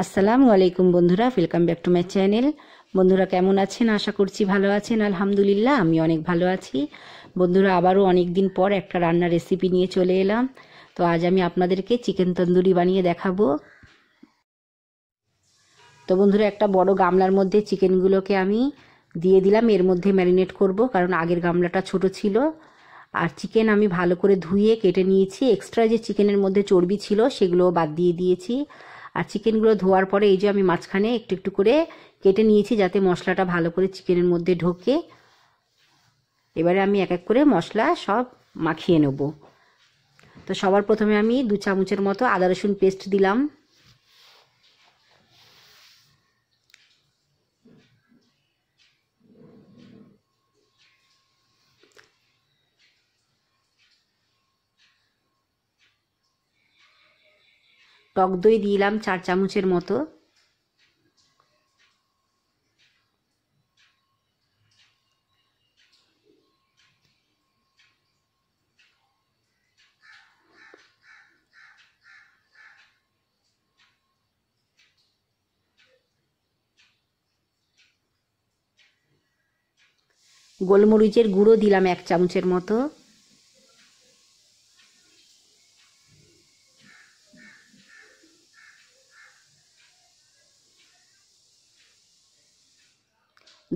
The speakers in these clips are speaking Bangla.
আসসালামু আলাইকুম বন্ধুরা, welcome back to my channel. বন্ধুরা কেমন আছেন? আশা করছি ভালো আছেন। আলহামদুলিল্লাহ আমি অনেক ভালো আছি। বন্ধুরা আবারও অনেক দিন পর একটা রান্নার রেসিপি নিয়ে চলে এলাম। তো আজ আমি আপনাদেরকে চিকেন তন্দুরি বানিয়ে দেখাবো। তো বন্ধুরা একটা বড় গামলার মধ্যে চিকেনগুলোকে আমি দিয়ে দিলাম, এর মধ্যে ম্যারিনেট করব, কারণ আগের গামলাটা ছোট ছিল। আর চিকেন আমি ভালো করে ধুয়ে কেটে নিয়েছি। এক্সট্রা যে চিকেনের মধ্যে চর্বি ছিল সেগুলোও বাদ দিয়ে দিয়েছি। আর চিকেনগুলো ধোয়ার পরে এই যে আমি মাঝখানে একটু একটু করে কেটে নিয়েছি, যাতে মশলাটা ভালো করে চিকেনের মধ্যে ঢোকে। এবারে আমি এক এক করে মশলা সব মাখিয়ে নেব। তো সবার প্রথমে আমি 2 চামচের মতো আদা রসুন পেস্ট দিলাম। টক দই দিলাম 4 চামচের মতো। গোলমরিচের গুঁড়ো দিলাম 1 চামচের মতো।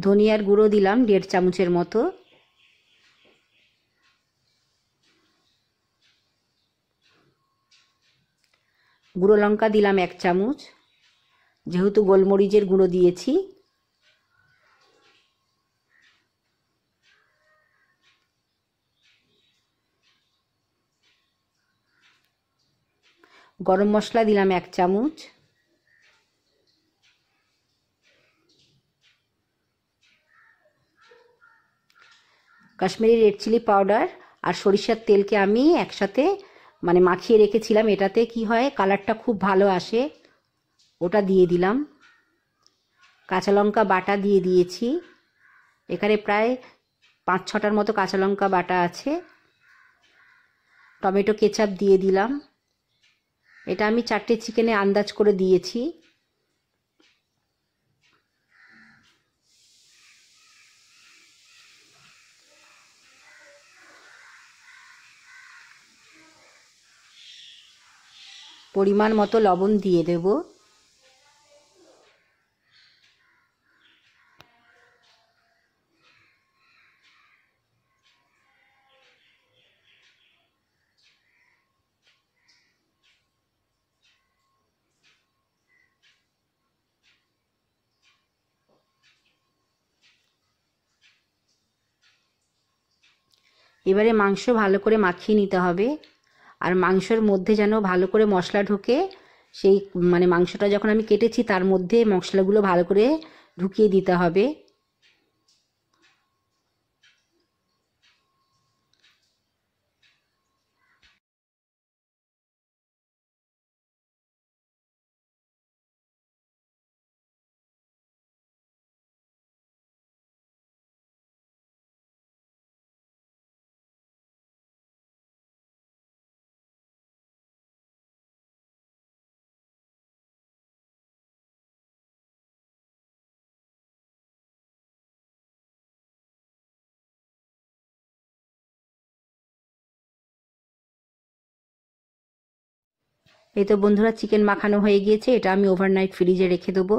ধনিয়ার গুঁড়ো দিলাম 1.5 চামচের মতো। গুঁড়ো লঙ্কা দিলাম 1 চামচ, যেহেতু গোলমরিচের গুঁড়ো দিয়েছি। গরম মশলা দিলাম 1 চামচ। কাশ্মীরি রেড চিলি পাউডার আর সরিষার তেলকে আমি একসাথে মাখিয়ে রেখেছিলাম, এটাতে কি হয় কালারটা খুব ভালো আসে, ওটা দিয়ে দিলাম। কাঁচা লঙ্কা বাটা দিয়ে দিয়েছি, এখানে প্রায় 5-6টার মতো কাঁচা লঙ্কা বাটা আছে। টমেটো কেচাপ দিয়ে দিলাম, এটা আমি 4টে চিকেনে আন্দাজ করে দিয়েছি। পরিমাণ মতো লবণ দিয়ে দেব। এবারে মাংস ভালো করে মাখিয়ে নিতে হবে, আর মাংসের মধ্যে যেন ভালো করে মশলা ঢোকে। সেই মাংসটা যখন আমি কেটেছি তার মধ্যে মশলাগুলো ভালো করে ঢুকিয়ে দিতে হবে। এই তো বন্ধুরা চিকেন মাখানো হয়ে গিয়েছে, এটা আমি ওভারনাইট ফ্রিজে রেখে দেবো।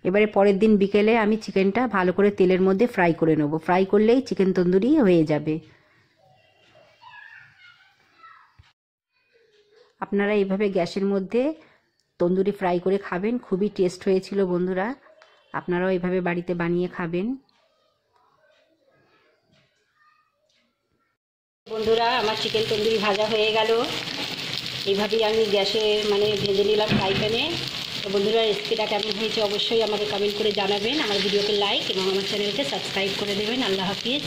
এবারে পরের দিন বিকেলে আমি চিকেনটা ভালো করে তেলের মধ্যে ফ্রাই করে নেব। ফ্রাই করলেই চিকেন তন্দুরি হয়ে যাবে। আপনারা এইভাবে গ্যাসের মধ্যে তন্দুরি ফ্রাই করে খাবেন, খুবই টেস্ট হয়েছিল বন্ধুরা। আপনারাও এইভাবে বাড়িতে বানিয়ে খাবেন। বন্ধুরা আমার চিকেন তন্দুরি ভাজা হয়ে গেল। এইভাবেই আমি গ্যাসে ভেজে নিলাম ফ্রাই প্যানে। তো বন্ধুরা রেসিপিটা কেমন হয়েছে অবশ্যই আমাকে কমেন্ট করে জানাবেন। আমার ভিডিওকে লাইক এবং আমার চ্যানেলকে সাবস্ক্রাইব করে দেবেন। আল্লাহ হাফিজ।